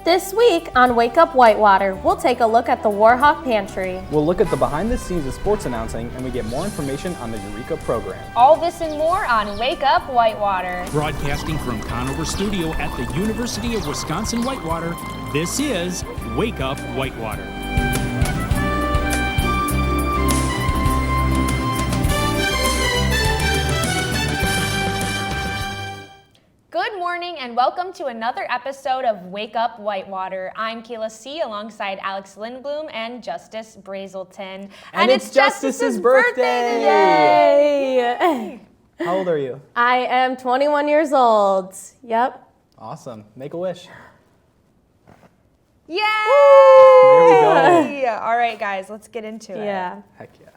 This week on Wake Up Whitewater, we'll take a look at the Warhawk Pantry. We'll look at the behind the scenes of sports announcing, and we get more information on the Eureka program. All this and more on Wake Up Whitewater. Broadcasting from Conover Studio at the University of Wisconsin-Whitewater, this is Wake Up Whitewater. Good morning and welcome to another episode of Wake Up Whitewater. I'm Kayla C. alongside Alex Lindblom and Justice Brazelton. And it's Justice's birthday! Yay! How old are you? I am 21 years old. Yep. Awesome. Make a wish. Yay! There we go. All right, guys, let's get into it. Yeah. Heck yeah.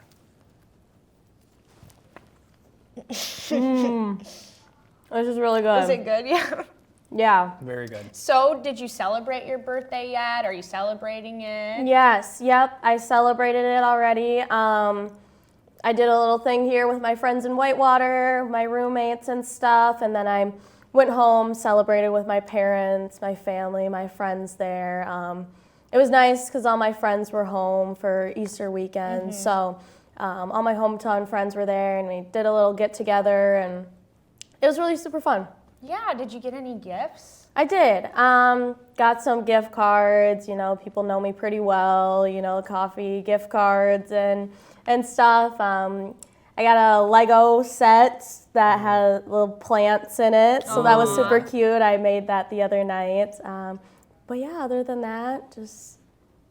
This is really good. Is it good? Yeah. Yeah. Very good. So, did you celebrate your birthday yet? Are you celebrating it? Yes. Yep. I celebrated it already. I did a little thing here with my friends in Whitewater, my roommates and stuff, and then I went home, celebrated with my parents, my family, my friends there. It was nice because all my friends were home for Easter weekend, so all my hometown friends were there, and we did a little get-together, and it was really super fun. Yeah, did you get any gifts? I did. Got some gift cards, people know me pretty well, coffee gift cards and stuff. I got a Lego set that had little plants in it, so that was super cute. I made that the other night. But yeah, other than that, just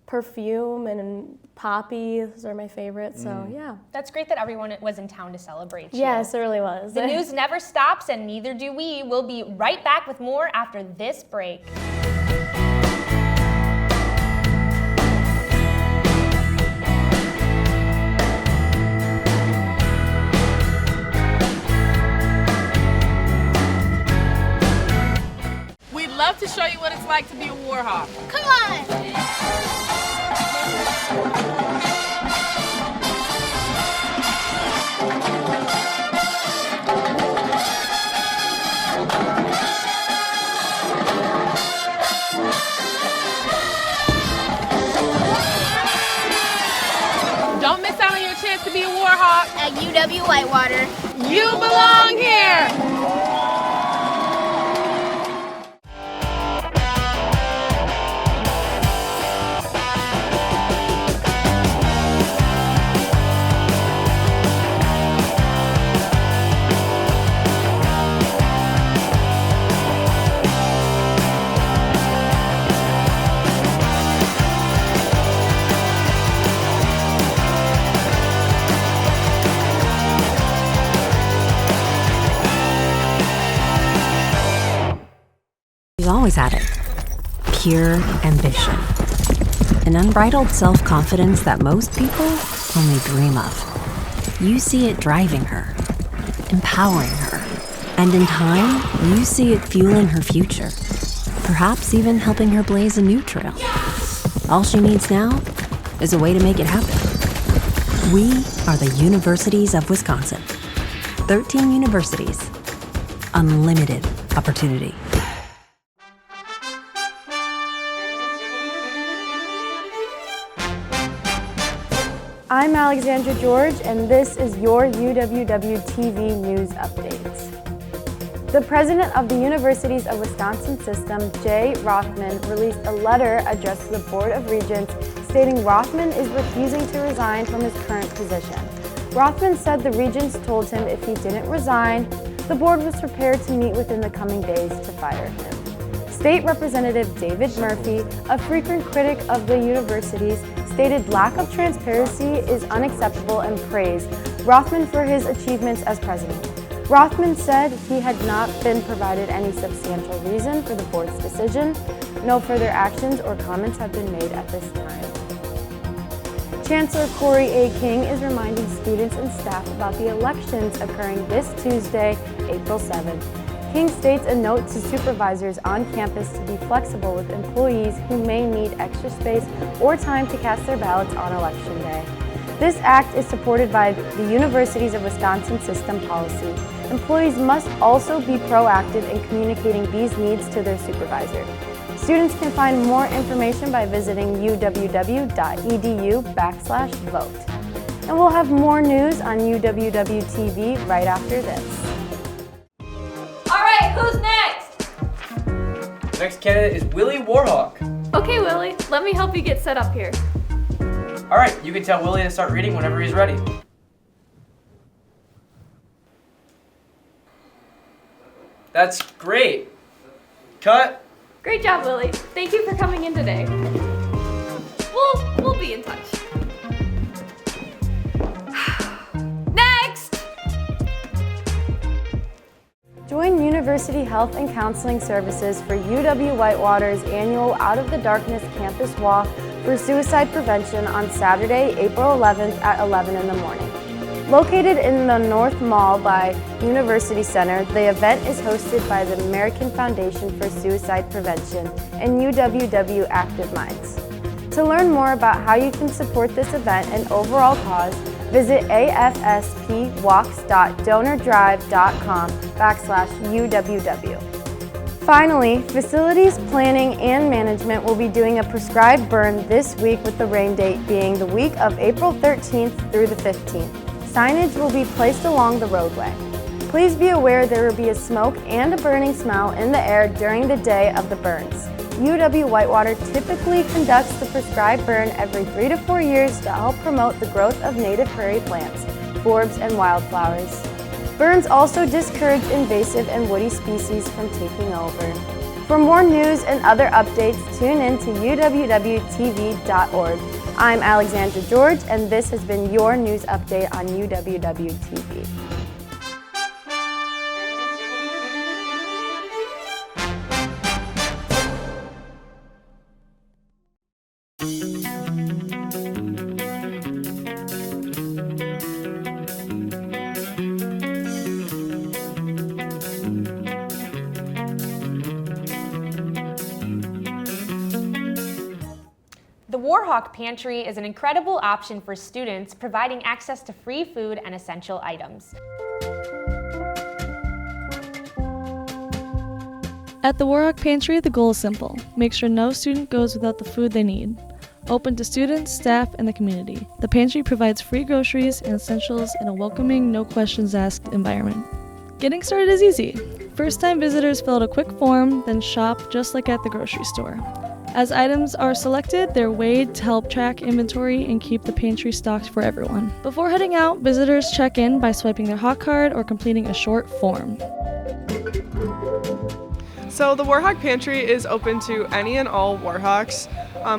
perfume and poppy, those are my favorites, so yeah. That's great that everyone was in town to celebrate you. Yes, it really was. The news never stops, and neither do we. We'll be right back with more after this break. We'd love to show you what it's like to be a Warhawk. Come on! Don't miss out on your chance to be a Warhawk. At UW Whitewater. You belong here! She's always had it. Pure ambition. An unbridled self-confidence that most people only dream of. You see it driving her, empowering her, and in time, you see it fueling her future. Perhaps even helping her blaze a new trail. All she needs now is a way to make it happen. We are the Universities of Wisconsin. 13 universities. Unlimited opportunity. I'm Alexandra George, and this is your UWW-TV News Updates. The president of the Universities of Wisconsin system, Jay Rothman, released a letter addressed to the Board of Regents stating Rothman is refusing to resign from his current position. Rothman said the regents told him if he didn't resign, the board was prepared to meet within the coming days to fire him. State Representative David Murphy, a frequent critic of the universities, stated lack of transparency is unacceptable and praised Rothman for his achievements as president. Rothman said he had not been provided any substantial reason for the board's decision. No further actions or comments have been made at this time. Chancellor Corey A. King is reminding students and staff about the elections occurring this Tuesday, April 7th. King states a note to supervisors on campus to be flexible with employees who may need extra space or time to cast their ballots on Election Day. This act is supported by the Universities of Wisconsin system policy. Employees must also be proactive in communicating these needs to their supervisor. Students can find more information by visiting uww.edu/vote. And we'll have more news on UWW TV right after this. All right, who's next? Next candidate is Willie Warhawk. Okay, Willie, let me help you get set up here. All right, you can tell Willie to start reading whenever he's ready. That's great. Cut. Great job, Willie. Thank you for coming in today. We'll be in touch. Next! Join University Health and Counseling Services for UW-Whitewater's annual Out of the Darkness campus walk for suicide prevention on Saturday, April 11th at 11 in the morning. Located in the North Mall by University Center, the event is hosted by the American Foundation for Suicide Prevention and UWW Active Minds. To learn more about how you can support this event and overall cause, visit afspwalks.donordrive.com/UWW. Finally, facilities planning and management will be doing a prescribed burn this week with the rain date being the week of April 13th through the 15th. Signage will be placed along the roadway. Please be aware there will be a smoke and a burning smell in the air during the day of the burns. UW-Whitewater typically conducts the prescribed burn every 3 to 4 years to help promote the growth of native prairie plants, forbs, and wildflowers. Burns also discourage invasive and woody species from taking over. For more news and other updates, tune in to uwwtv.org. I'm Alexandra George, and this has been your news update on UWW TV. The Warhawk Pantry is an incredible option for students, providing access to free food and essential items. At the Warhawk Pantry, the goal is simple. Make sure no student goes without the food they need. Open to students, staff, and the community, the pantry provides free groceries and essentials in a welcoming, no questions asked environment. Getting started is easy. First-time visitors fill out a quick form, then shop just like at the grocery store. As items are selected, they're weighed to help track inventory and keep the pantry stocked for everyone. Before heading out, visitors check in by swiping their hot card or completing a short form. So the Warhawk Pantry is open to any and all Warhawks.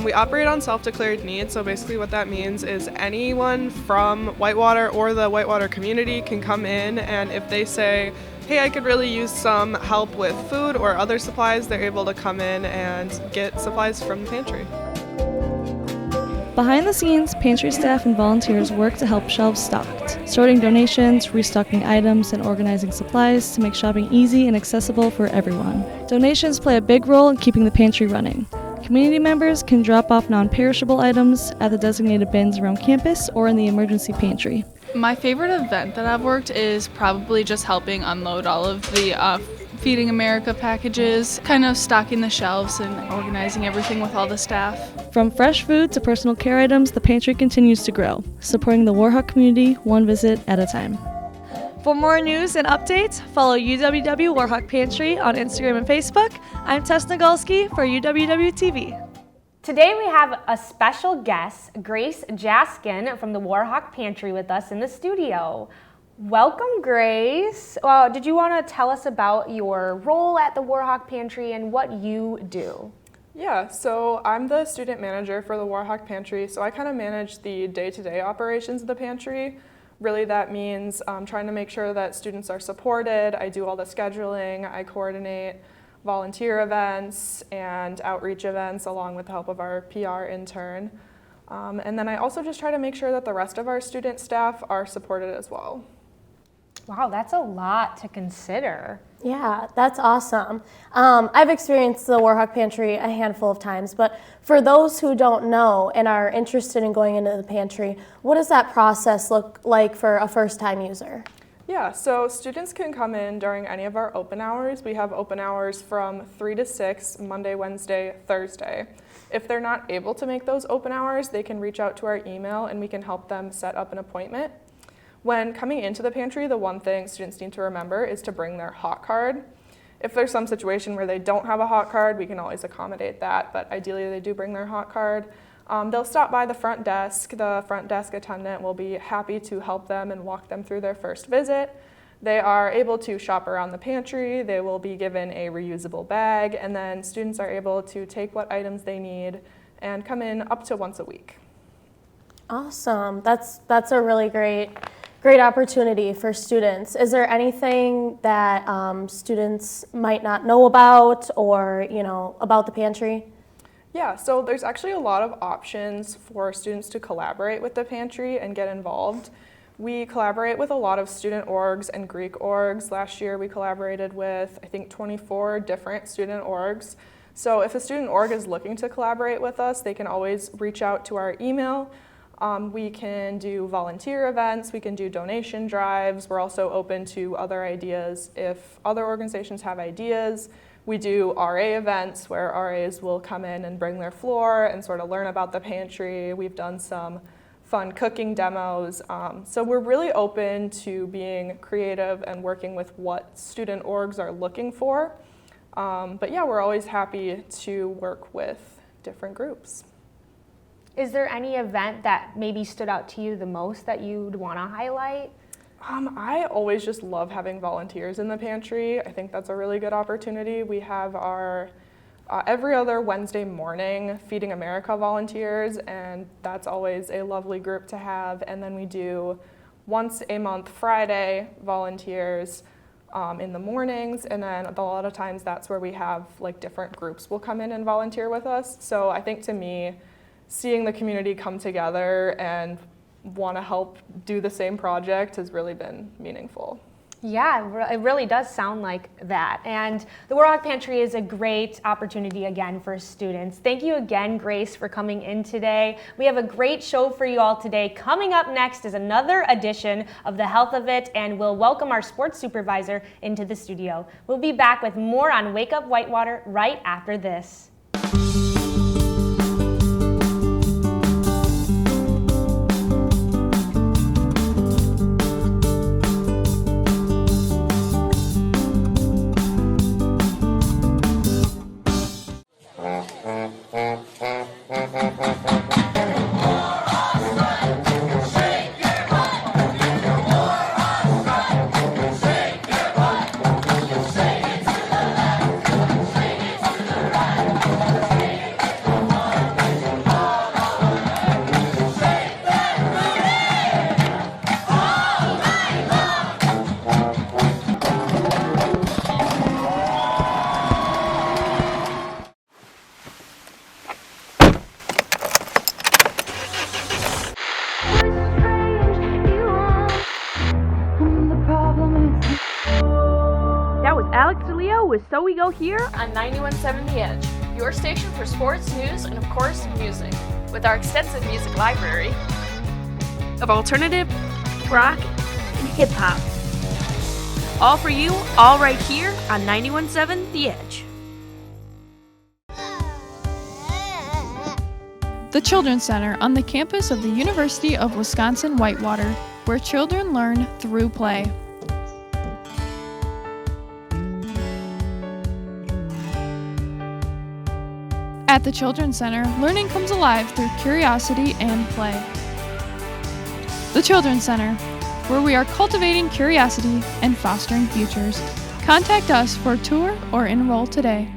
We operate on self-declared needs, so basically what that means is anyone from Whitewater or the Whitewater community can come in, and if they say, hey, I could really use some help with food or other supplies, they're able to come in and get supplies from the pantry. Behind the scenes, pantry staff and volunteers work to help shelves stocked, sorting donations, restocking items, and organizing supplies to make shopping easy and accessible for everyone. Donations play a big role in keeping the pantry running. Community members can drop off non-perishable items at the designated bins around campus or in the emergency pantry. My favorite event that I've worked is probably just helping unload all of the Feeding America packages, kind of stocking the shelves and organizing everything with all the staff. From fresh food to personal care items, the pantry continues to grow, supporting the Warhawk community one visit at a time. For more news and updates, follow UWW Warhawk Pantry on Instagram and Facebook. I'm Tess Nagolski for UWW TV. Today we have a special guest, Grace Jaskin from the Warhawk Pantry with us in the studio. Welcome, Grace. Did you want to tell us about your role at the Warhawk Pantry and what you do? Yeah, so I'm the student manager for the Warhawk Pantry, so I kind of manage the day-to-day operations of the pantry. Really that means trying to make sure that students are supported. I do all the scheduling, I coordinate volunteer events and outreach events along with the help of our PR intern. And then I also just try to make sure that the rest of our student staff are supported as well. Wow, that's a lot to consider. Yeah, that's awesome. I've experienced the Warhawk Pantry a handful of times, but for those who don't know and are interested in going into the pantry, what does that process look like for a first-time user? Yeah, so students can come in during any of our open hours. We have open hours from 3 to 6, Monday, Wednesday, Thursday. If they're not able to make those open hours, they can reach out to our email and we can help them set up an appointment. When coming into the pantry, the one thing students need to remember is to bring their hot card. If there's some situation where they don't have a hot card, we can always accommodate that, but ideally they do bring their hot card. They'll stop by the front desk. The front desk attendant will be happy to help them and walk them through their first visit. They are able to shop around the pantry. They will be given a reusable bag, and then students are able to take what items they need and come in up to once a week. Awesome. That's a really great opportunity for students. Is there anything that students might not know about or, about the pantry? Yeah, so there's actually a lot of options for students to collaborate with the pantry and get involved. We collaborate with a lot of student orgs and Greek orgs. Last year we collaborated with, I think, 24 different student orgs. So if a student org is looking to collaborate with us, they can always reach out to our email. We can do volunteer events, we can do donation drives. We're also open to other ideas. If other organizations have ideas, we do RA events where RAs will come in and bring their floor and sort of learn about the pantry. We've done some fun cooking demos. So we're really open to being creative and working with what student orgs are looking for. But yeah, we're always happy to work with different groups. Is there any event that maybe stood out to you the most that you'd want to highlight? I always just love having volunteers in the pantry. I think that's a really good opportunity. We have our every other Wednesday morning Feeding America volunteers, and that's always a lovely group to have. And then we do once a month Friday volunteers in the mornings, and then a lot of times that's where we have like different groups will come in and volunteer with us. So I think to me, seeing the community come together and want to help do the same project has really been meaningful. Yeah, it really does sound like that. And the Warhawk Pantry is a great opportunity again for students. Thank you again, Grace, for coming in today. We have a great show for you all today. Coming up next is another edition of The Health of It, and we'll welcome our sports supervisor into the studio. We'll be back with more on Wake Up Whitewater right after this. So we go here on 91.7 The Edge, your station for sports, news, and of course, music. With our extensive music library of alternative, rock, and hip-hop. All for you, all right here on 91.7 The Edge. The Children's Center on the campus of the University of Wisconsin-Whitewater, where children learn through play. At the Children's Center, learning comes alive through curiosity and play. The Children's Center, where we are cultivating curiosity and fostering futures. Contact us for a tour or enroll today.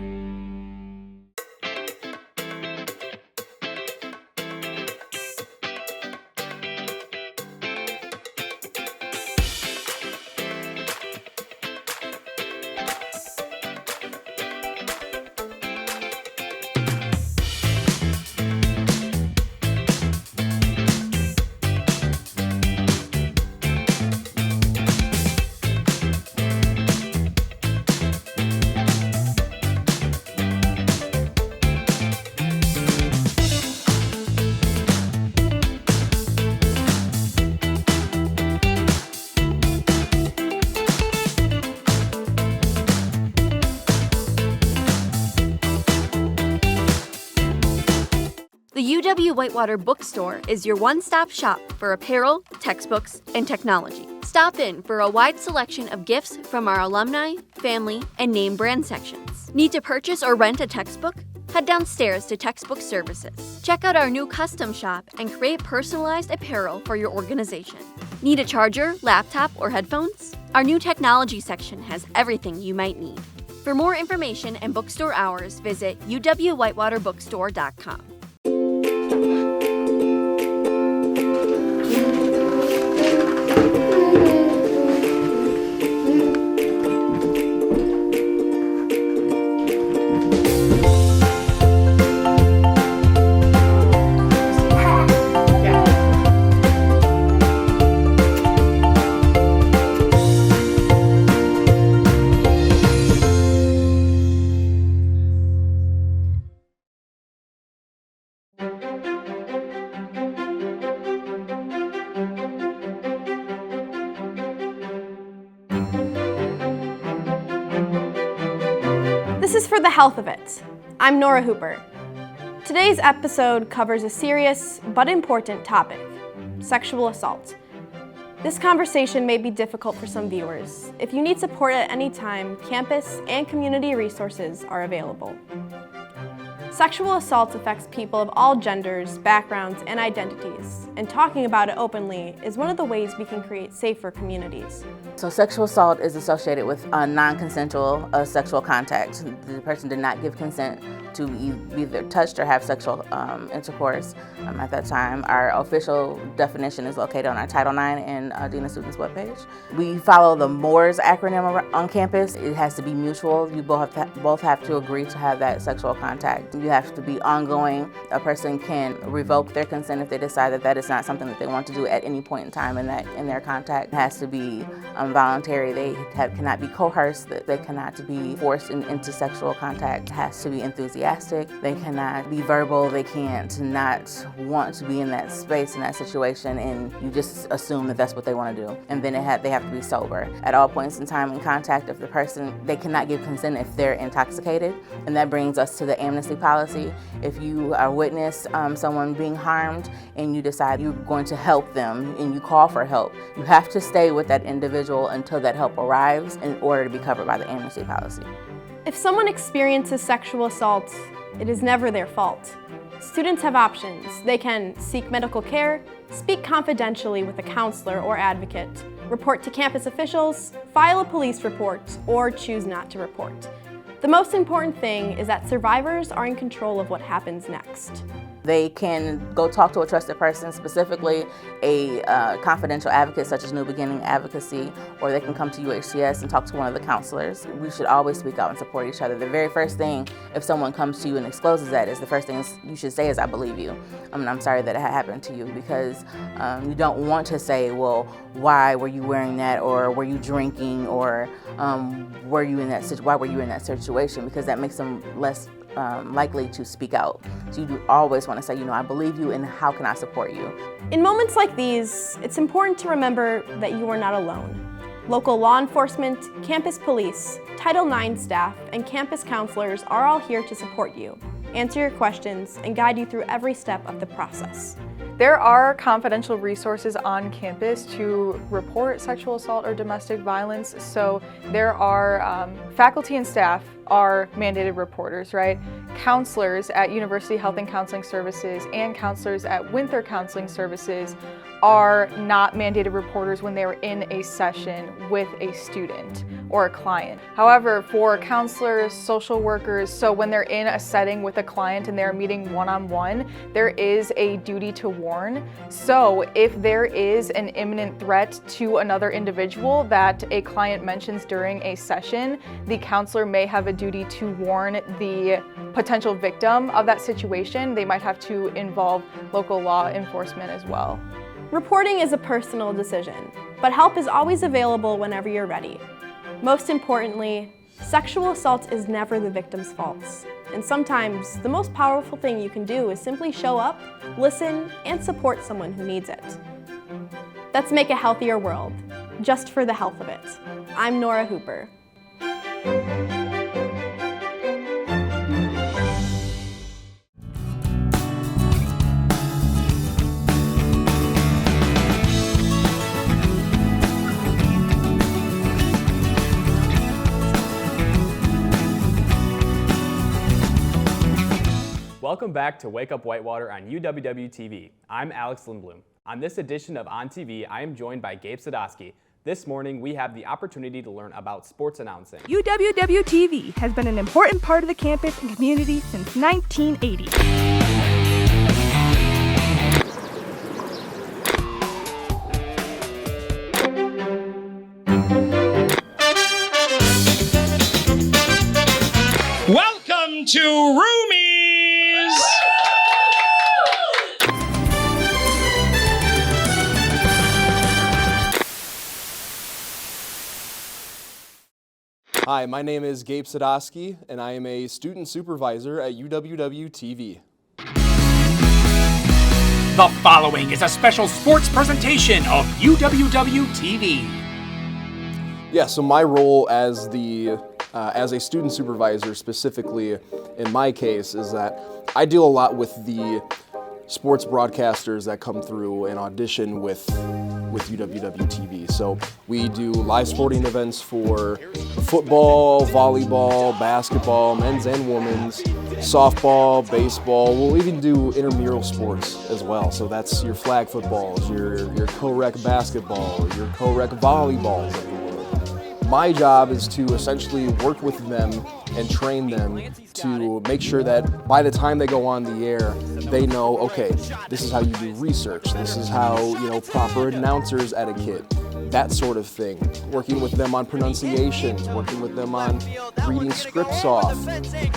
The UW Whitewater Bookstore is your one-stop shop for apparel, textbooks, and technology. Stop in for a wide selection of gifts from our alumni, family, and name brand sections. Need to purchase or rent a textbook? Head downstairs to Textbook Services. Check out our new custom shop and create personalized apparel for your organization. Need a charger, laptop, or headphones? Our new technology section has everything you might need. For more information and bookstore hours, visit uwwhitewaterbookstore.com. This is for the health of it. I'm Nora Hooper. Today's episode covers a serious but important topic: sexual assault. This conversation may be difficult for some viewers. If you need support at any time, campus and community resources are available. Sexual assault affects people of all genders, backgrounds, and identities, and talking about it openly is one of the ways we can create safer communities. So sexual assault is associated with non-consensual sexual contact. The person did not give consent to either touch or have sexual intercourse at that time. Our official definition is located on our Title IX and Dean of Students webpage. We follow the MORS acronym on campus. It has to be mutual. You both have to agree to have that sexual contact. You have to be ongoing. A person can revoke their consent if they decide that that is not something that they want to do at any point in time in their contact. It has to be voluntary. They cannot be coerced. They cannot be forced into sexual contact. It has to be enthusiastic. They cannot be verbal. They can't not want to be in that space, in that situation, and you just assume that that's what they want to do. And then they have to be sober. At all points in time in contact of the person, they cannot give consent if they're intoxicated. And that brings us to the amnesty policy. If you are witness someone being harmed and you decide you're going to help them and you call for help, you have to stay with that individual until that help arrives in order to be covered by the amnesty policy. If someone experiences sexual assault, it is never their fault. Students have options. They can seek medical care, speak confidentially with a counselor or advocate, report to campus officials, file a police report, or choose not to report. The most important thing is that survivors are in control of what happens next. They can go talk to a trusted person, specifically a confidential advocate such as New Beginning Advocacy, or they can come to UHCS and talk to one of the counselors. We should always speak out and support each other. The very first thing, if someone comes to you and discloses that, is the first thing you should say is, "I believe you. I'm sorry that it happened to you," because you don't want to say, well, why were you wearing that, or were you drinking, or why were you in that situation, because that makes them less likely to speak out. So you do always want to say, I believe you, and how can I support you? In moments like these, it's important to remember that you are not alone. Local law enforcement, campus police, Title IX staff, and campus counselors are all here to support you, answer your questions, and guide you through every step of the process. There are confidential resources on campus to report sexual assault or domestic violence. So there are faculty and staff are mandated reporters, right? Counselors at University Health and Counseling Services and counselors at Winther Counseling Services are not mandated reporters when they're in a session with a student or a client. However, for counselors, social workers, so when they're in a setting with a client and they're meeting one-on-one, there is a duty to warn. So if there is an imminent threat to another individual that a client mentions during a session, the counselor may have a duty to warn the potential victim of that situation. They might have to involve local law enforcement as well. Reporting is a personal decision, but help is always available whenever you're ready. Most importantly, sexual assault is never the victim's fault. And sometimes the most powerful thing you can do is simply show up, listen, and support someone who needs it. Let's make a healthier world, just for the health of it. I'm Nora Hooper. Welcome back to Wake Up Whitewater on UWW-TV. I'm Alex Lindblom. On this edition of On TV, I am joined by Gabe Sadowski. This morning, we have the opportunity to learn about sports announcing. UWW-TV has been an important part of the campus and community since 1980. Welcome to Roomies! Hi, my name is Gabe Sadowski, and I am a student supervisor at UWW-TV. The following is a special sports presentation of UWW-TV. Yeah, so my role as a student supervisor, specifically in my case, is that I deal a lot with the sports broadcasters that come through and audition with UWW-TV. So we do live sporting events for football, volleyball, basketball, men's and women's, softball, baseball. We'll even do intramural sports as well. So that's your flag footballs, your co-rec basketball, your co-rec volleyballs of the world. My job is to essentially work with them and train them to make sure that by the time they go on the air, they know, okay, this is how you do research, this is how, proper announcers etiquette, that sort of thing. Working with them on pronunciations, working with them on reading scripts off.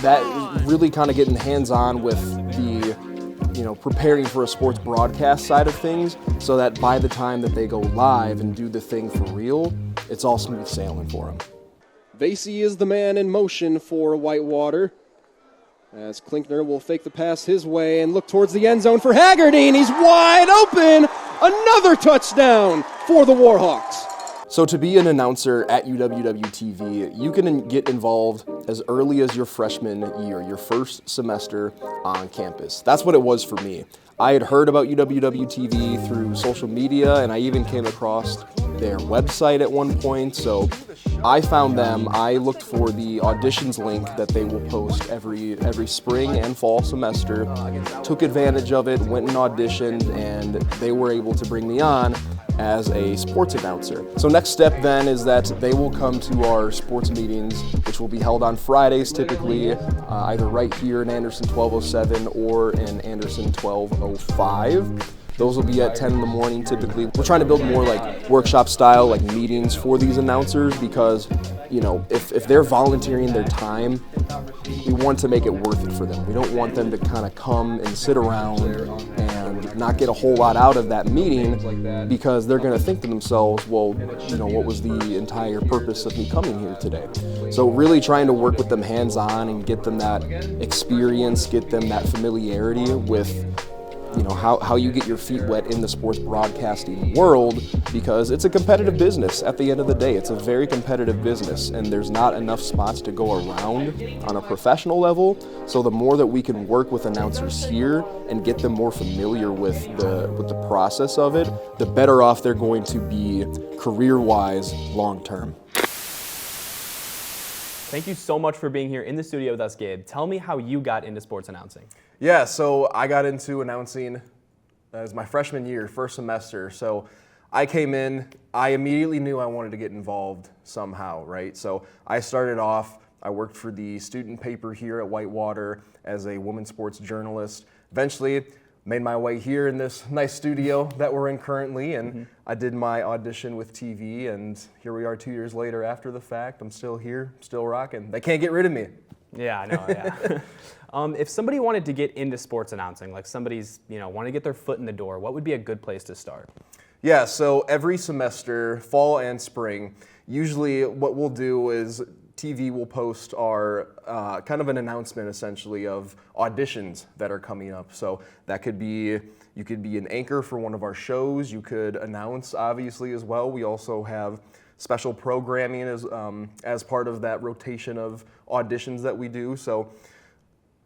That really kind of getting hands-on with the preparing for a sports broadcast side of things, so that by the time that they go live and do the thing for real, it's all smooth sailing for them. Vasey is the man in motion for Whitewater, as Klinkner will fake the pass his way and look towards the end zone for Haggerty, and he's wide open! Another touchdown for the Warhawks! So to be an announcer at UWW-TV, you can get involved as early as your freshman year, your first semester on campus. That's what it was for me. I had heard about UWW-TV through social media, and I even came across their website at one point. So I found them. I looked for the auditions link that they will post every spring and fall semester, took advantage of it, went and auditioned, and they were able to bring me on as a sports announcer. So next step then is that they will come to our sports meetings, which will be held on Fridays typically, either right here in Anderson 1207 or in Anderson 1205. Those will be at 10 in the morning typically. We're trying to build more like workshop style, like meetings for these announcers, because if they're volunteering their time, we want to make it worth it for them. We don't want them to kind of come and sit around and not get a whole lot out of that meeting, because they're going to think to themselves, well, what was the entire purpose of me coming here today? So really trying to work with them hands-on and get them that experience, get them that familiarity with how you get your feet wet in the sports broadcasting world, because it's a competitive business at the end of the day. It's a very competitive business, and there's not enough spots to go around on a professional level. So the more that we can work with announcers here and get them more familiar with the process of it, the better off they're going to be career-wise long-term. Thank you so much for being here in the studio with us, Gabe. Tell me how you got into sports announcing. Yeah, so I got into announcing as my freshman year, first semester. So I came in, I immediately knew I wanted to get involved somehow, right? So I started off, I worked for the student paper here at Whitewater as a women's sports journalist. Eventually, made my way here in this nice studio that we're in currently, and I did my audition with TV, and here we are 2 years later after the fact. I'm still here, still rocking. They can't get rid of me. Yeah, I know, yeah. If somebody wanted to get into sports announcing, like somebody's, want to get their foot in the door, what would be a good place to start? Yeah, so every semester, fall and spring, usually what we'll do is TV will post our kind of an announcement essentially of auditions that are coming up. So that could be, you could be an anchor for one of our shows. You could announce obviously as well. We also have special programming as part of that rotation of auditions that we do. So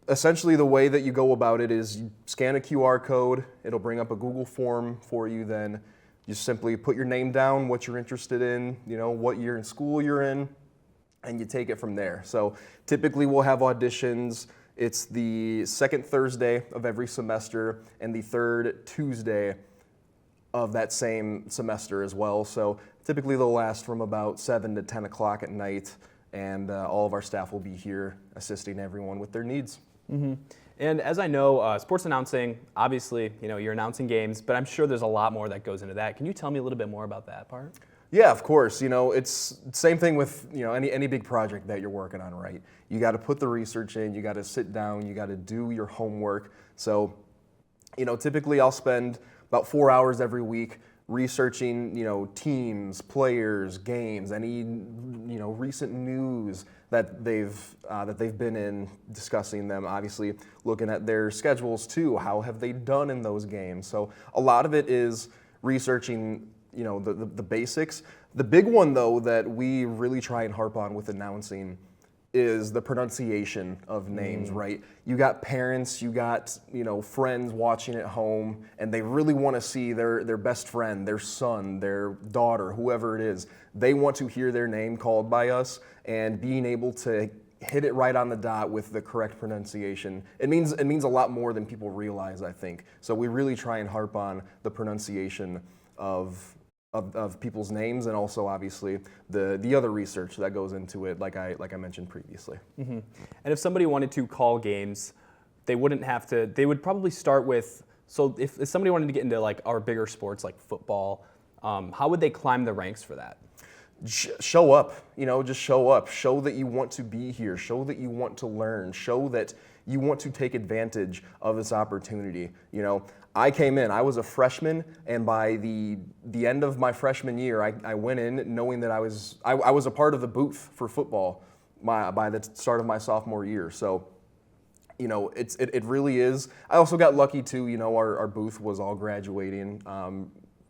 essentially the way that you go about it is you scan a QR code. It'll bring up a Google form for you. Then you simply put your name down, what you're interested in, what year in school you're in, and you take it from there. So typically we'll have auditions It's the second Thursday of every semester and the third Tuesday of that same semester as well. So typically they'll last from about 7 to 10 o'clock at night, and all of our staff will be here assisting everyone with their needs. Mm-hmm. And as I know, sports announcing, obviously, you're announcing games, but I'm sure there's a lot more that goes into that. Can you tell me a little bit more about that part? Yeah, of course. It's same thing with any big project that you're working on, right? You got to put the research in, you got to sit down, you got to do your homework. So, typically I'll spend about 4 hours every week researching, teams, players, games, any recent news that they've been in, discussing them. Obviously, looking at their schedules too. How have they done in those games? So a lot of it is researching, the basics. The big one though that we really try and harp on with announcing is the pronunciation of names, right? You got parents, you got, friends watching at home, and they really want to see their best friend, their son, their daughter, whoever it is. They want to hear their name called by us, and being able to hit it right on the dot with the correct pronunciation. It means a lot more than people realize, I think. So we really try and harp on the pronunciation of people's names, and also obviously the other research that goes into it, like I mentioned previously. Mm-hmm. And if somebody wanted to call games, they would probably start with, so if somebody wanted to get into like our bigger sports like football, how would they climb the ranks for that? Show up, just show up. Show that you want to be here. Show that you want to learn. Show that you want to take advantage of this opportunity. I came in, I was a freshman, and by the end of my freshman year, I went in knowing that I was a part of the booth for football by the start of my sophomore year. So, it really is. I also got lucky too, our booth was all graduating.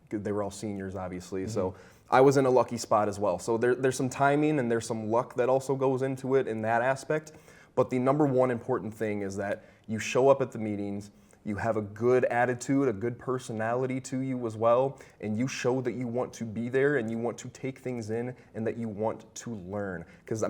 They were all seniors, obviously. Mm-hmm. So I was in a lucky spot as well. So there's some timing and there's some luck that also goes into it in that aspect. But the number one important thing is that you show up at the meetings, you have a good attitude, a good personality to you as well, and you show that you want to be there and you want to take things in and that you want to learn. Because I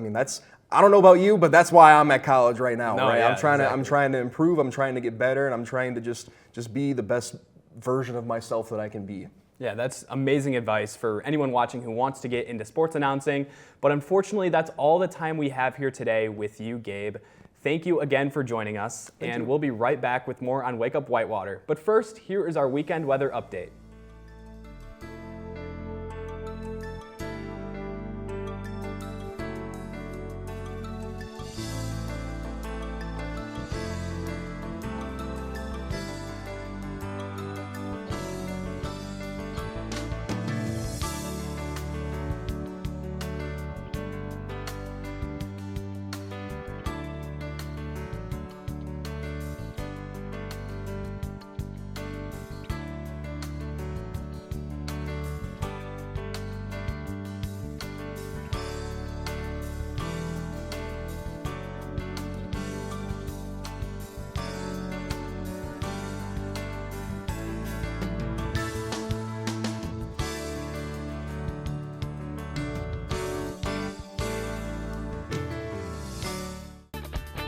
don't know about you, but that's why I'm at college right now, right? Yeah, I'm trying to improve, I'm trying to get better, and I'm trying to just be the best version of myself that I can be. Yeah, that's amazing advice for anyone watching who wants to get into sports announcing. But unfortunately, that's all the time we have here today with you, Gabe. Thank you again for joining us, and we'll be right back with more on Wake Up Whitewater. But first, here is our weekend weather update.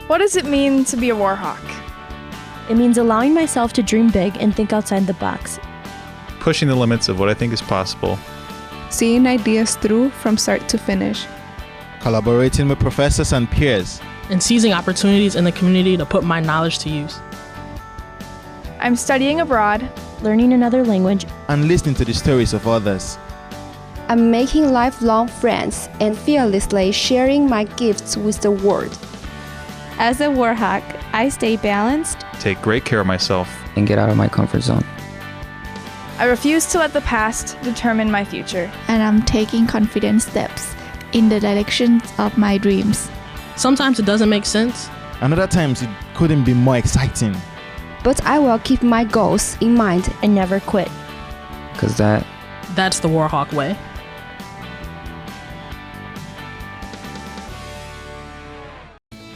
What does it mean to be a Warhawk? It means allowing myself to dream big and think outside the box. Pushing the limits of what I think is possible. Seeing ideas through from start to finish. Collaborating with professors and peers. And seizing opportunities in the community to put my knowledge to use. I'm studying abroad, learning another language, and listening to the stories of others. I'm making lifelong friends and fearlessly sharing my gifts with the world. As a Warhawk, I stay balanced, take great care of myself, and get out of my comfort zone. I refuse to let the past determine my future. And I'm taking confident steps in the direction of my dreams. Sometimes it doesn't make sense. And other times it couldn't be more exciting. But I will keep my goals in mind and never quit. Because that's the Warhawk way.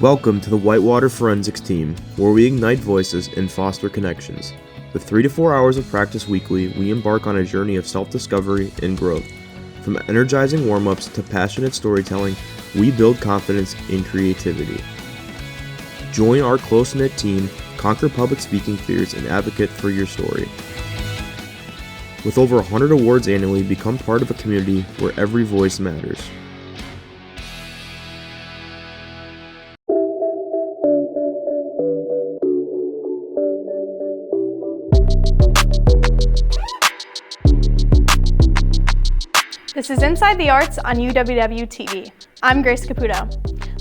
Welcome to the Whitewater Forensics team, where we ignite voices and foster connections. With 3 to 4 hours of practice weekly, we embark on a journey of self-discovery and growth. From energizing warm-ups to passionate storytelling, we build confidence and creativity. Join our close-knit team, conquer public speaking fears, and advocate for your story. With over 100 awards annually, become part of a community where every voice matters. This is Inside the Arts on UWW-TV. I'm Grace Caputo.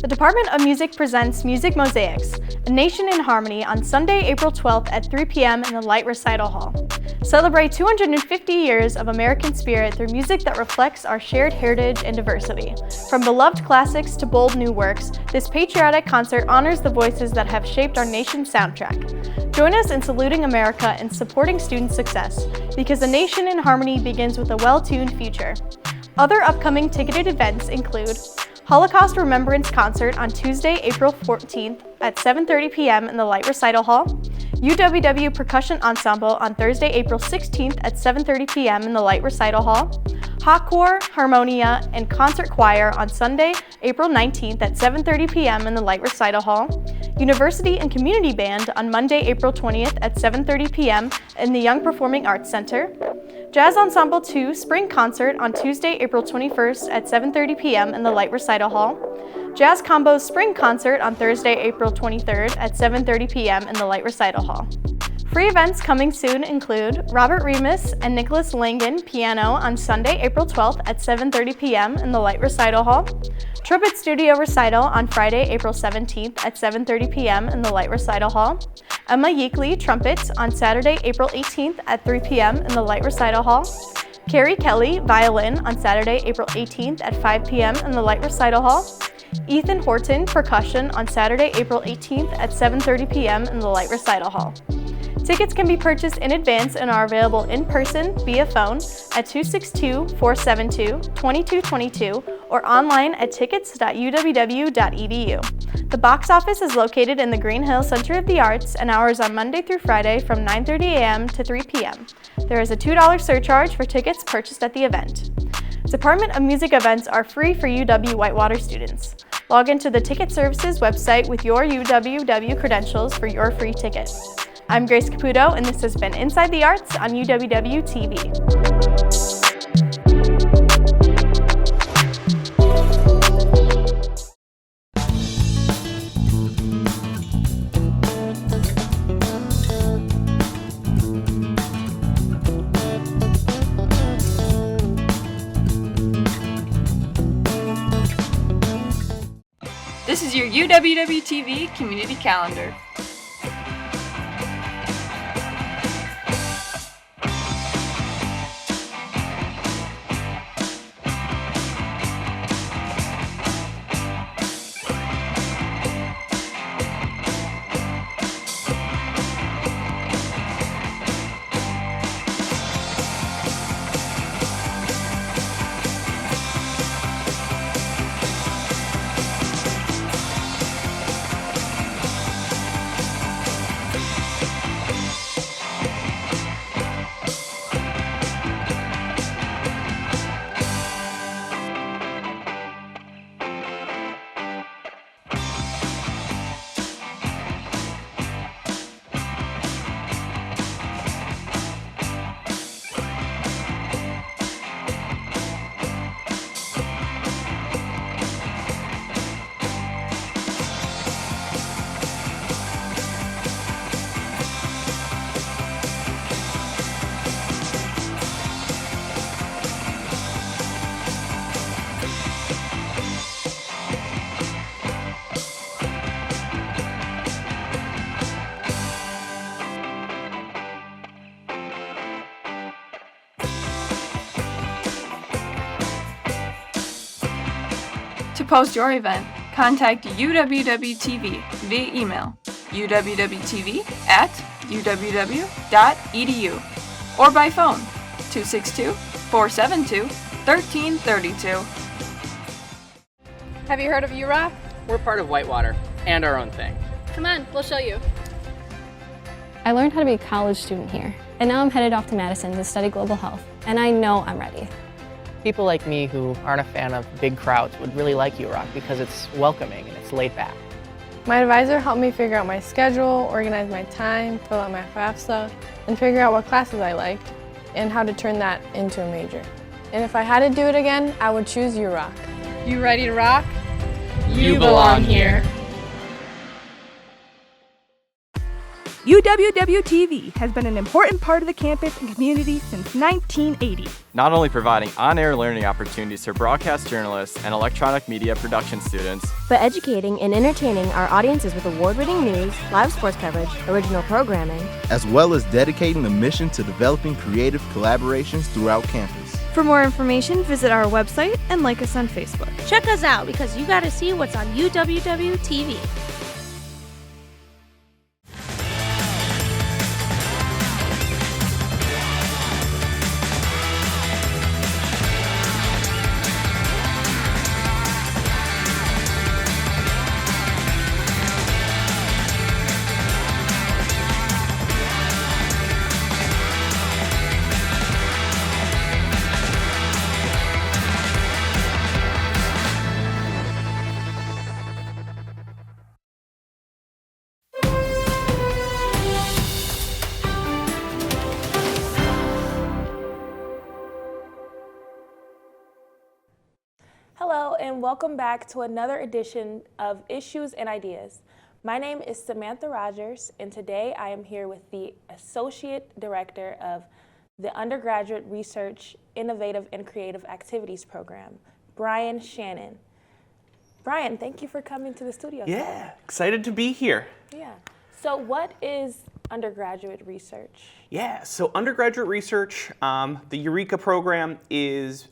The Department of Music presents Music Mosaics, A Nation in Harmony on Sunday, April 12th at 3 p.m. in the Light Recital Hall. Celebrate 250 years of American spirit through music that reflects our shared heritage and diversity. From beloved classics to bold new works, this patriotic concert honors the voices that have shaped our nation's soundtrack. Join us in saluting America and supporting student success, because a nation in harmony begins with a well-tuned future. Other upcoming ticketed events include Holocaust Remembrance Concert on Tuesday, April 14th at 7:30 p.m. in the Light Recital Hall, UWW Percussion Ensemble on Thursday, April 16th at 7:30 p.m. in the Light Recital Hall, Hot Choir, Harmonia, and Concert Choir on Sunday, April 19th at 7:30 p.m. in the Light Recital Hall, University and Community Band on Monday, April 20th at 7:30 p.m. in the Young Performing Arts Center, Jazz Ensemble 2 Spring Concert on Tuesday, April 21st at 7:30 p.m. in the Light Recital Hall, Jazz Combos Spring Concert on Thursday, April 23rd at 7:30 p.m. in the Light Recital Hall. Free events coming soon include Robert Remus and Nicholas Langen Piano on Sunday, April 12th at 7:30 p.m. in the Light Recital Hall, Trumpet Studio Recital on Friday, April 17th at 7:30 p.m. in the Light Recital Hall, Emma Yeakley Trumpets on Saturday, April 18th at 3 p.m. in the Light Recital Hall, Carrie Kelly Violin on Saturday, April 18th at 5 p.m. in the Light Recital Hall, Ethan Horton Percussion on Saturday, April 18th at 7:30 p.m. in the Light Recital Hall. Tickets can be purchased in advance and are available in person via phone at 262-472-2222 or online at tickets.uww.edu. The box office is located in the Green Hill Center of the Arts and hours on Monday through Friday from 9:30 a.m. to 3 p.m. There is a $2 surcharge for tickets purchased at the event. Department of Music events are free for UW-Whitewater students. Log into the Ticket Services website with your UWW credentials for your free ticket. I'm Grace Caputo, and this has been Inside the Arts on UWW-TV. This is your UWW-TV Community Calendar. To post your event, contact UWW-TV via email, uwwtv@uww.edu, or by phone, 262-472-1332. Have you heard of UROC? We're part of Whitewater and our own thing. Come on, we'll show you. I learned how to be a college student here, and now I'm headed off to Madison to study global health, and I know I'm ready. People like me who aren't a fan of big crowds would really like UROC because it's welcoming and it's laid back. My advisor helped me figure out my schedule, organize my time, fill out my FAFSA, and figure out what classes I liked and how to turn that into a major. And if I had to do it again, I would choose UROC. You ready to rock? You belong here. UWW-TV has been an important part of the campus and community since 1980. Not only providing on-air learning opportunities for broadcast journalists and electronic media production students, but educating and entertaining our audiences with award-winning news, live sports coverage, original programming, as well as dedicating the mission to developing creative collaborations throughout campus. For more information, visit our website and like us on Facebook. Check us out because you gotta see what's on UWW-TV. Hello and welcome back to another edition of Issues and Ideas. My name is Samantha Rogers and today I am here with the Associate Director of the Undergraduate Research, Innovative and Creative Activities Program, Brian Shannon. Brian, thank you for coming to the studio today. Yeah, excited to be here. Yeah. So what is undergraduate research? Yeah, so undergraduate research, the Eureka program is,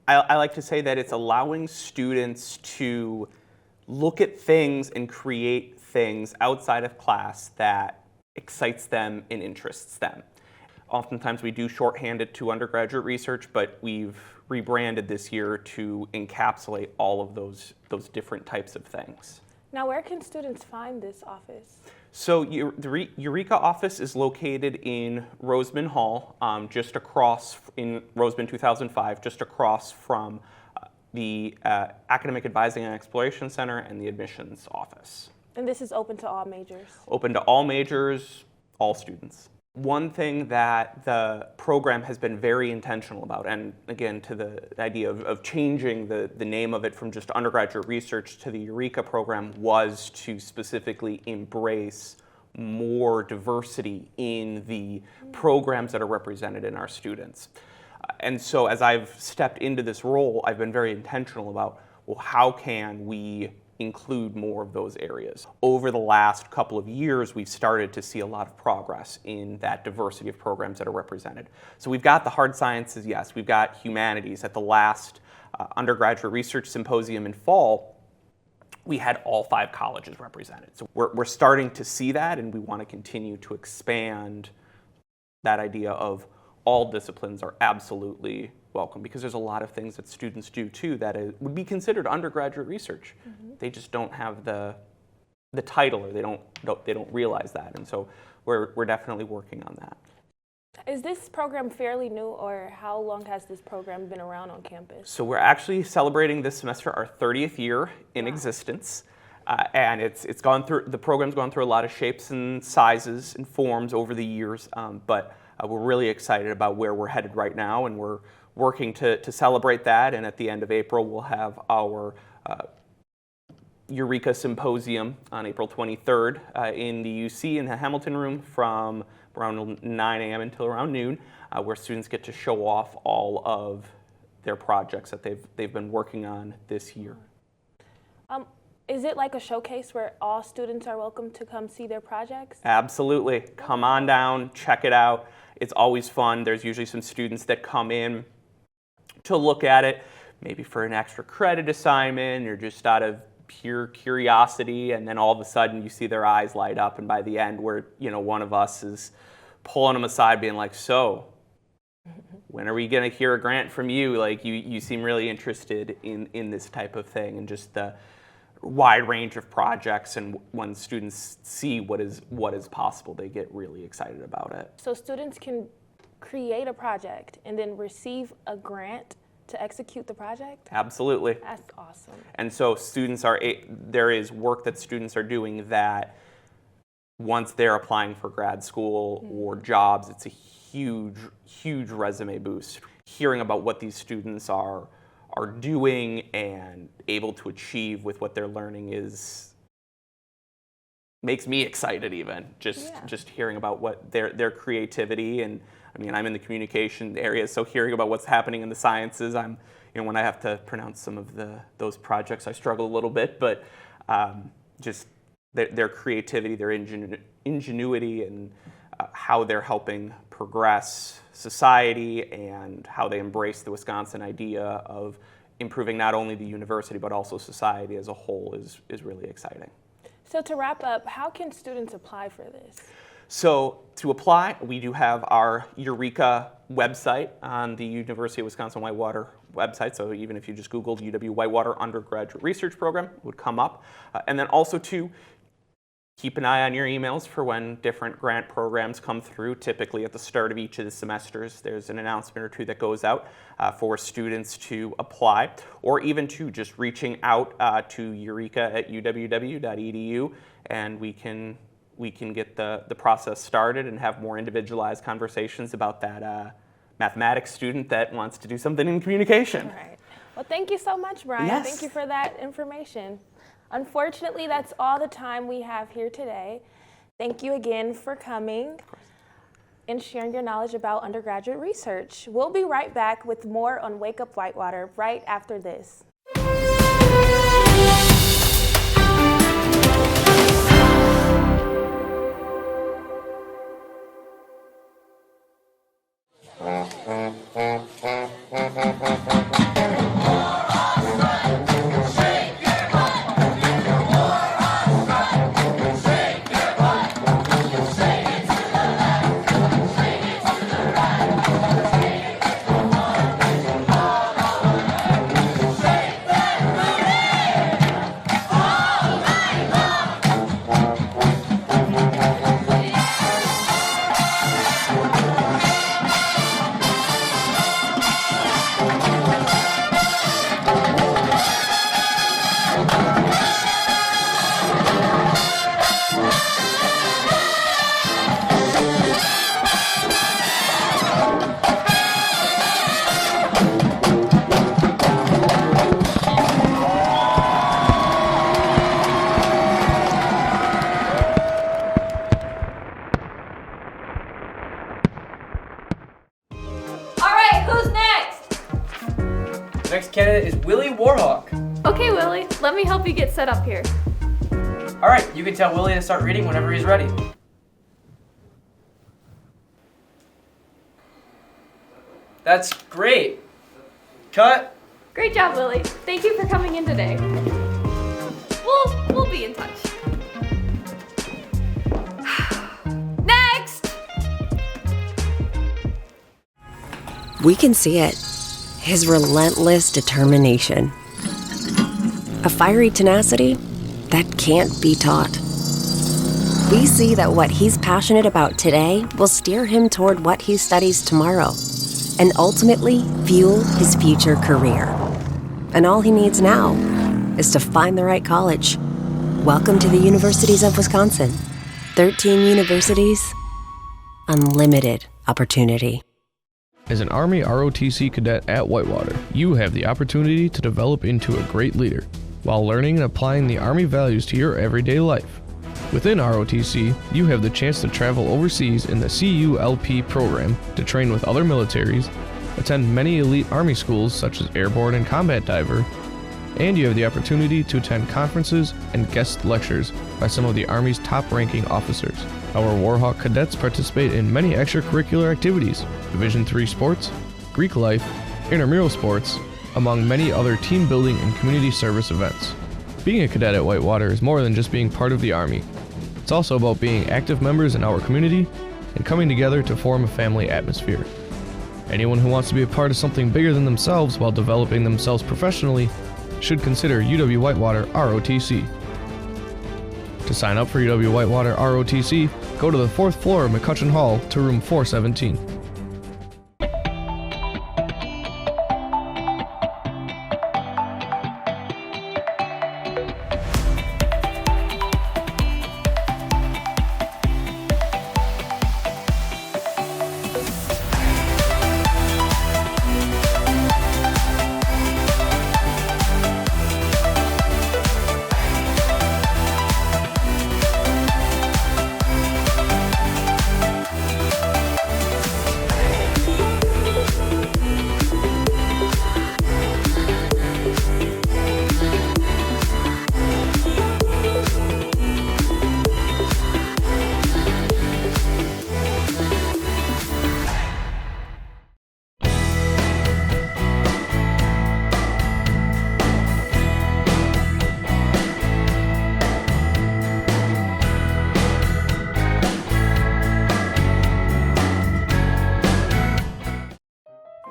I like to say that it's allowing students to look at things and create things outside of class that excites them and interests them. Oftentimes we do shorthand it to undergraduate research, but we've rebranded this year to encapsulate all of those different types of things. Now, where can students find this office? So the Eureka office is located in Roseman Hall, just across in Roseman 2005, just across from the Academic Advising and Exploration Center and the admissions office. And this is open to all majors? Open to all majors, all students. One thing that the program has been very intentional about, and again to the idea of changing the name of it from just undergraduate research to the Eureka program, was to specifically embrace more diversity in the programs that are represented in our students. And so as I've stepped into this role, I've been very intentional about, well, how can we include more of those areas? Over the last couple of years, we've started to see a lot of progress in that diversity of programs that are represented. So we've got the hard sciences, yes, we've got humanities. At the last undergraduate research symposium in fall, we had all 5 colleges represented. So we're starting to see that, and we want to continue to expand that idea of all disciplines are absolutely welcome, because there's a lot of things that students do too that would be considered undergraduate research. Mm-hmm. They just don't have the title, or they don't realize that, and so we're definitely working on that. Is this program fairly new, or how long has this program been around on campus? So we're actually celebrating this semester our 30th year in existence, and the program's gone through a lot of shapes and sizes and forms over the years, but we're really excited about where we're headed right now, and we're working to celebrate that. And at the end of April, we'll have our Eureka Symposium on April 23rd in the UC in the Hamilton Room from around 9 a.m. until around noon, where students get to show off all of their projects that they've been working on this year. Is it like a showcase where all students are welcome to come see their projects? Absolutely. Come on down, check it out. It's always fun. There's usually some students that come in to look at it, maybe for an extra credit assignment or just out of pure curiosity, and then all of a sudden you see their eyes light up, and by the end one of us is pulling them aside being like, so when are we going to hear a grant from you? Like you seem really interested in this type of thing, and just the wide range of projects, and when students see what is possible, they get really excited about it. So students can create a project and then receive a grant to execute the project? Absolutely. That's awesome. And so there is work that students are doing that once they're applying for grad school or jobs, it's a huge, huge resume boost. Hearing about what these students are doing and able to achieve with what they're learning makes me excited even, just hearing about what their creativity. And I mean, I'm in the communication area, so hearing about what's happening in the sciences, when I have to pronounce some of those projects, I struggle a little bit, but just their creativity, their ingenuity, and how they're helping progress society and how they embrace the Wisconsin idea of improving not only the university but also society as a whole is really exciting. So to wrap up, how can students apply for this? So to apply, we do have our Eureka website on the University of Wisconsin-Whitewater website. So even if you just Googled UW-Whitewater Undergraduate Research Program, it would come up. And then also to keep an eye on your emails for when different grant programs come through. Typically at the start of each of the semesters, there's an announcement or two that goes out for students to apply, or even to just reaching out to eureka@uww.edu, and we can get the process started and have more individualized conversations about that mathematics student that wants to do something in communication. All right. Well, thank you so much, Brian. Yes. Thank you for that information. Unfortunately, that's all the time we have here today. Thank you again for coming and sharing your knowledge about undergraduate research. We'll be right back with more on Wake Up Whitewater right after this. Next candidate is Willie Warhawk. Okay, Willie, let me help you get set up here. All right, you can tell Willie to start reading whenever he's ready. That's great. Cut. Great job, Willie. Thank you for coming in today. We'll be in touch. Next! We can see it. His relentless determination. A fiery tenacity that can't be taught. We see that what he's passionate about today will steer him toward what he studies tomorrow and ultimately fuel his future career. And all he needs now is to find the right college. Welcome to the Universities of Wisconsin. 13 universities, unlimited opportunity. As an Army ROTC cadet at Whitewater, you have the opportunity to develop into a great leader while learning and applying the Army values to your everyday life. Within ROTC, you have the chance to travel overseas in the CULP program to train with other militaries, attend many elite Army schools such as Airborne and Combat Diver, and you have the opportunity to attend conferences and guest lectures by some of the Army's top-ranking officers. Our Warhawk cadets participate in many extracurricular activities, Division III sports, Greek life, intramural sports, among many other team building and community service events. Being a cadet at Whitewater is more than just being part of the Army. It's also about being active members in our community and coming together to form a family atmosphere. Anyone who wants to be a part of something bigger than themselves while developing themselves professionally should consider UW-Whitewater ROTC. To sign up for UW-Whitewater ROTC, go to the 4th floor of McCutcheon Hall to room 417.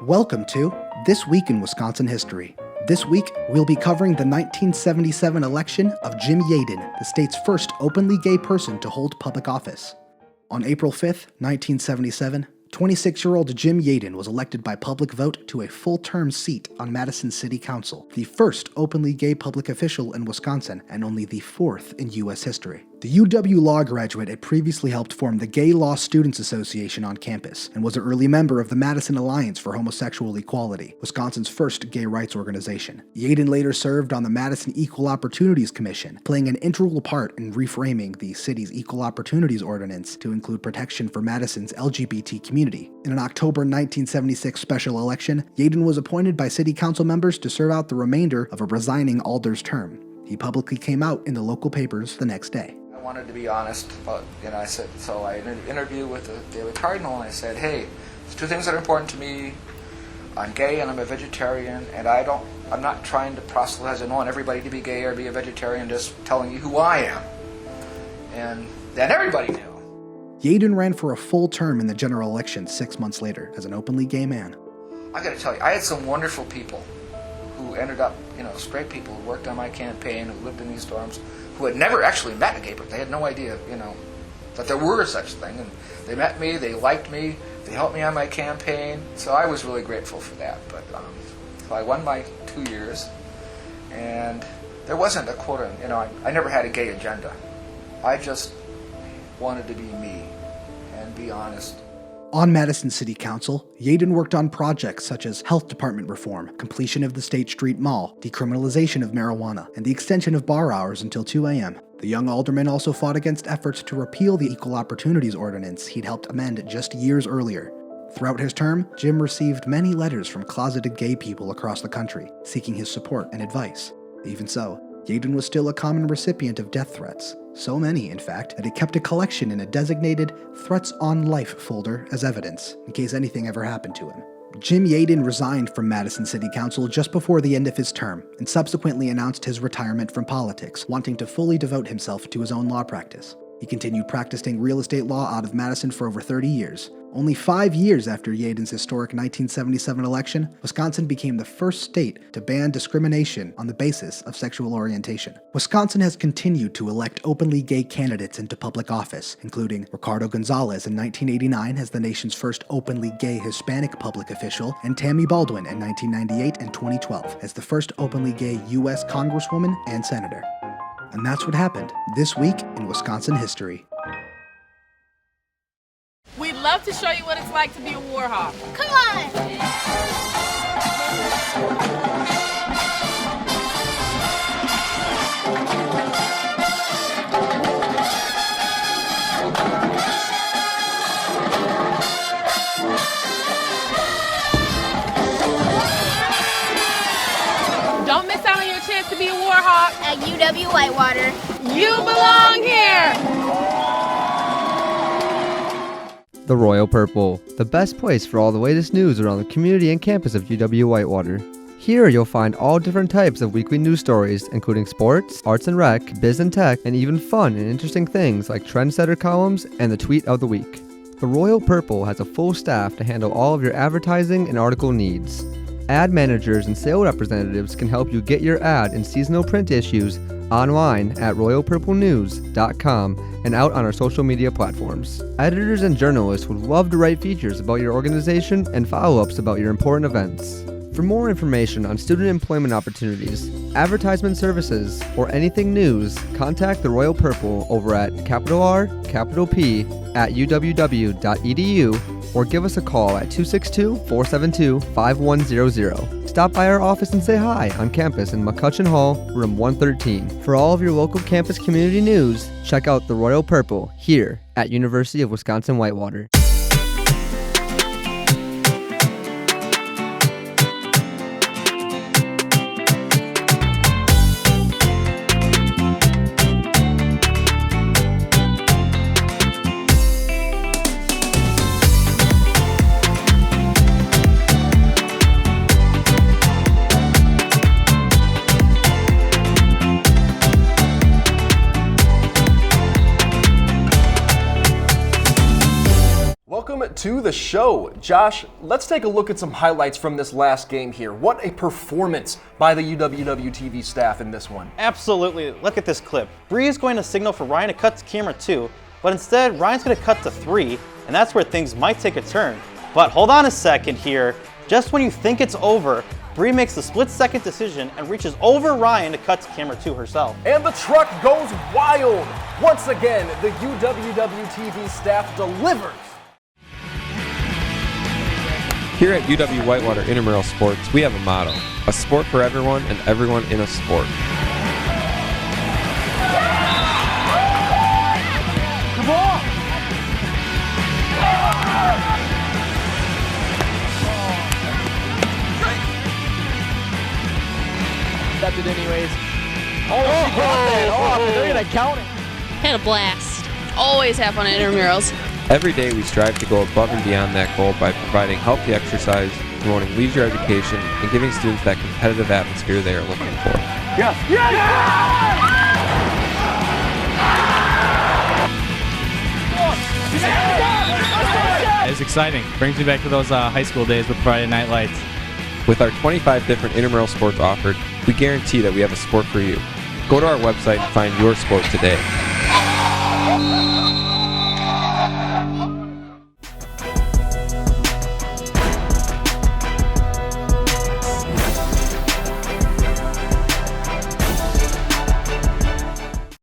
Welcome to This Week in Wisconsin History. This week, we'll be covering the 1977 election of Jim Yaden, the state's first openly gay person to hold public office. On April 5th, 1977, 26-year-old Jim Yaden was elected by public vote to a full-term seat on Madison City Council, the first openly gay public official in Wisconsin and only the fourth in U.S. history. The UW Law graduate had previously helped form the Gay Law Students Association on campus and was an early member of the Madison Alliance for Homosexual Equality, Wisconsin's first gay rights organization. Yaden later served on the Madison Equal Opportunities Commission, playing an integral part in reframing the city's Equal Opportunities Ordinance to include protection for Madison's LGBT community. In an October 1976 special election, Yaden was appointed by city council members to serve out the remainder of a resigning alder's term. He publicly came out in the local papers the next day. I wanted to be honest, but I said, so I interviewed with the Daily Cardinal, and I said, hey, there's two things that are important to me. I'm gay and I'm a vegetarian, and I'm not trying to proselytize. I want everybody to be gay or be a vegetarian, just telling you who I am. And then everybody knew. Yaden ran for a full term in the general election 6 months later as an openly gay man. I got to tell you, I had some wonderful people who ended up, straight people who worked on my campaign, who lived in these dorms, who had never actually met a gay person. They had no idea, that there were such thing. And they met me, they liked me, they helped me on my campaign. So I was really grateful for that. But so I won my 2 years, and there wasn't a quota. I never had a gay agenda. I just wanted to be me and be honest. On Madison City Council, Yaden worked on projects such as health department reform, completion of the State Street Mall, decriminalization of marijuana, and the extension of bar hours until 2 a.m. The young alderman also fought against efforts to repeal the Equal Opportunities Ordinance he'd helped amend just years earlier. Throughout his term, Jim received many letters from closeted gay people across the country, seeking his support and advice. Even so, Yaden was still a common recipient of death threats. So many, in fact, that he kept a collection in a designated Threats on Life folder as evidence, in case anything ever happened to him. Jim Yaden resigned from Madison City Council just before the end of his term, and subsequently announced his retirement from politics, wanting to fully devote himself to his own law practice. He continued practicing real estate law out of Madison for over 30 years. Only 5 years after Yaden's historic 1977 election, Wisconsin became the first state to ban discrimination on the basis of sexual orientation. Wisconsin has continued to elect openly gay candidates into public office, including Ricardo Gonzalez in 1989 as the nation's first openly gay Hispanic public official, and Tammy Baldwin in 1998 and 2012 as the first openly gay U.S. Congresswoman and Senator. And that's what happened this week in Wisconsin history. We'd love to show you what it's like to be a war hawk. Come on! Don't miss out on your chance to be a war hawk at UW Whitewater. You belong here! The Royal Purple, the best place for all the latest news around the community and campus of UW Whitewater. Here you'll find all different types of weekly news stories, including sports, arts and rec, biz and tech, and even fun and interesting things like trendsetter columns and the tweet of the week. The Royal Purple has a full staff to handle all of your advertising and article needs. Ad managers and sales representatives can help you get your ad in seasonal print issues online at royalpurplenews.com and out on our social media platforms. Editors and journalists would love to write features about your organization and follow-ups about your important events. For more information on student employment opportunities, advertisement services, or anything news, contact the Royal Purple over at @uww.uww.edu or give us a call at 262-472-5100. Stop by our office and say hi on campus in McCutcheon Hall, room 113. For all of your local campus community news, check out the Royal Purple here at University of Wisconsin-Whitewater. Welcome to the show. Josh, let's take a look at some highlights from this last game here. What a performance by the UWW-TV staff in this one. Absolutely. Look at this clip. Bree is going to signal for Ryan to cut to camera 2, but instead Ryan's going to cut to 3, and that's where things might take a turn. But hold on a second here. Just when you think it's over, Bree makes the split-second decision and reaches over Ryan to cut to camera 2 herself. And the truck goes wild. Once again, the UWW-TV staff delivers. Here at UW Whitewater Intramural Sports, we have a motto: a sport for everyone and everyone in a sport. Come on! That's it anyways. Oh, she got that. Oh, they're going to count it. Had a blast. Always have fun at intramurals. Every day we strive to go above and beyond that goal by providing healthy exercise, promoting leisure education, and giving students that competitive atmosphere they are looking for. Yes! It's exciting. Brings me back to those high school days with Friday Night Lights. With our 25 different intramural sports offered, we guarantee that we have a sport for you. Go to our website and find your sport today.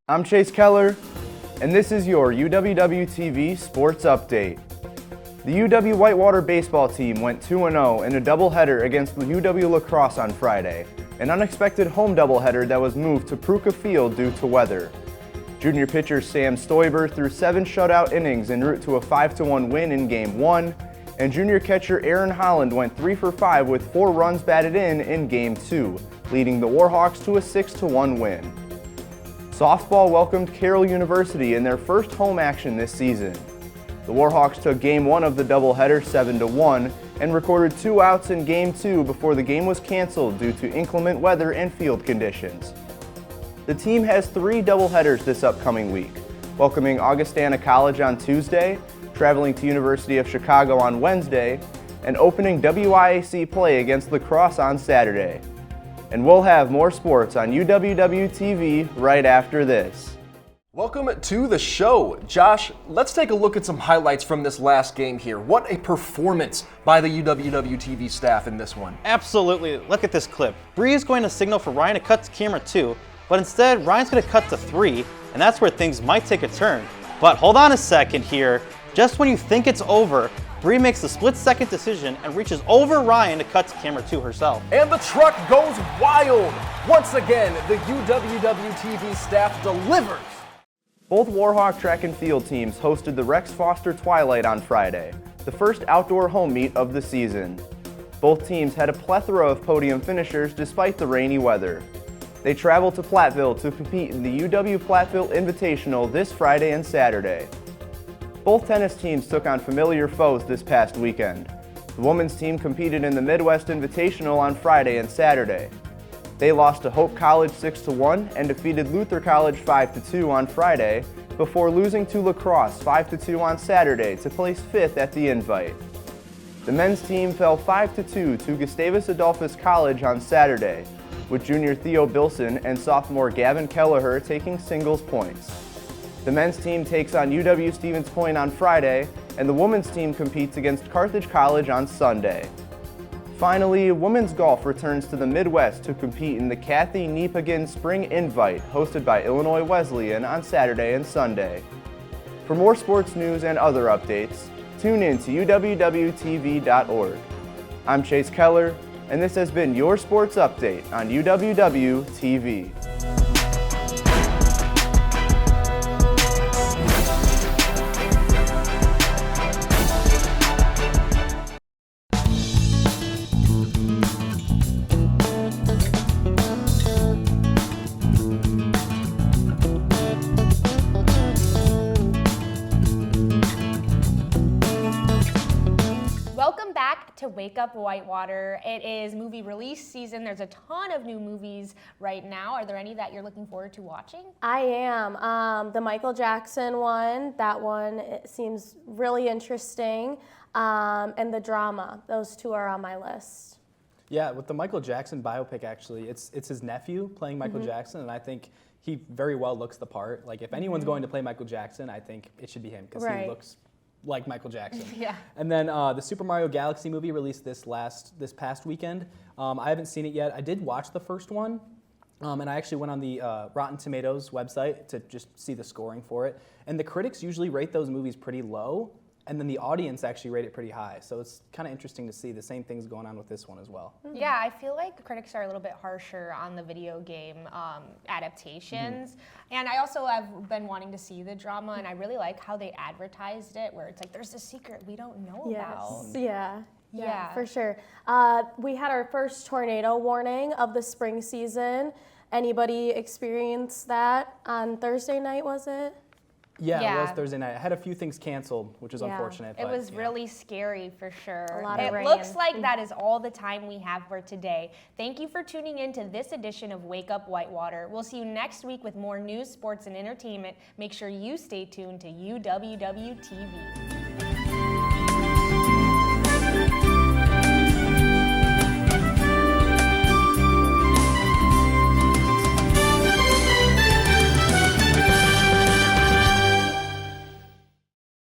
I'm Chase Keller, and this is your UWW-TV Sports Update. The UW Whitewater baseball team went 2-0 in a doubleheader against the UW Lacrosse on Friday, an unexpected home doubleheader that was moved to Pruka Field due to weather. Junior pitcher Sam Stoiber threw 7 shutout innings en route to a 5-1 win in Game 1, and junior catcher Aaron Holland went 3 for 5 with 4 runs batted in Game 2, leading the Warhawks to a 6-1 win. Softball welcomed Carroll University in their first home action this season. The Warhawks took Game 1 of the doubleheader 7-1 and recorded 2 outs in Game 2 before the game was canceled due to inclement weather and field conditions. The team has 3 doubleheaders this upcoming week, welcoming Augustana College on Tuesday, traveling to University of Chicago on Wednesday, and opening WIAC play against Lacrosse on Saturday. And we'll have more sports on UWW-TV right after this. Welcome to the show. Josh, let's take a look at some highlights from this last game here. What a performance by the UWW-TV staff in this one. Absolutely. Look at this clip. Bree is going to signal for Ryan to cut to camera 2, but instead Ryan's going to cut to 3, and that's where things might take a turn. But hold on a second here. Just when you think it's over, Bree makes the split-second decision and reaches over Ryan to cut to camera 2 herself. And the truck goes wild. Once again, the UWW-TV staff delivers. Both Warhawk track and field teams hosted the Rex Foster Twilight on Friday, the first outdoor home meet of the season. Both teams had a plethora of podium finishers despite the rainy weather. They traveled to Platteville to compete in the UW Platteville Invitational this Friday and Saturday. Both tennis teams took on familiar foes this past weekend. The women's team competed in the Midwest Invitational on Friday and Saturday. They lost to Hope College 6-1 and defeated Luther College 5-2 on Friday, before losing to Lacrosse 5-2 on Saturday to place 5th at the Invite. The men's team fell 5-2 to Gustavus Adolphus College on Saturday, with junior Theo Bilson and sophomore Gavin Kelleher taking singles points. The men's team takes on UW Stevens Point on Friday, and the women's team competes against Carthage College on Sunday. Finally, women's golf returns to the Midwest to compete in the Kathy Nepegan Spring Invite, hosted by Illinois Wesleyan on Saturday and Sunday. For more sports news and other updates, tune in to uwwtv.org. I'm Chase Keller, and this has been your sports update on UWW-TV. to Wake Up Whitewater. It is movie release season. There's a ton of new movies right now. Are there any that you're looking forward to watching? I am. The Michael Jackson one, that one, it seems really interesting. And the drama, those two are on my list. Yeah, with the Michael Jackson biopic, actually, it's his nephew playing Michael Jackson, and I think he very well looks the part. Like, if anyone's going to play Michael Jackson, I think it should be him, because he looks like Michael Jackson. Yeah. And then the Super Mario Galaxy movie released this past weekend. I haven't seen it yet. I did watch the first one, and I actually went on the Rotten Tomatoes website to just see the scoring for it. And the critics usually rate those movies pretty low, and then the audience actually rate it pretty high. So it's kind of interesting to see the same things going on with this one as well. Yeah, I feel like the critics are a little bit harsher on the video game adaptations. And I also have been wanting to see the drama, and I really like how they advertised it, where it's like, there's a secret we don't know about. Yeah, for sure. We had our first tornado warning of the spring season. Anybody experience that on Thursday night, was it? Yeah, it was Thursday night. I had a few things canceled, which is unfortunate. It was really scary for sure. A lot of rain. It looks like that is all the time we have for today. Thank you for tuning in to this edition of Wake Up Whitewater. We'll see you next week with more news, sports, and entertainment. Make sure you stay tuned to UWW TV.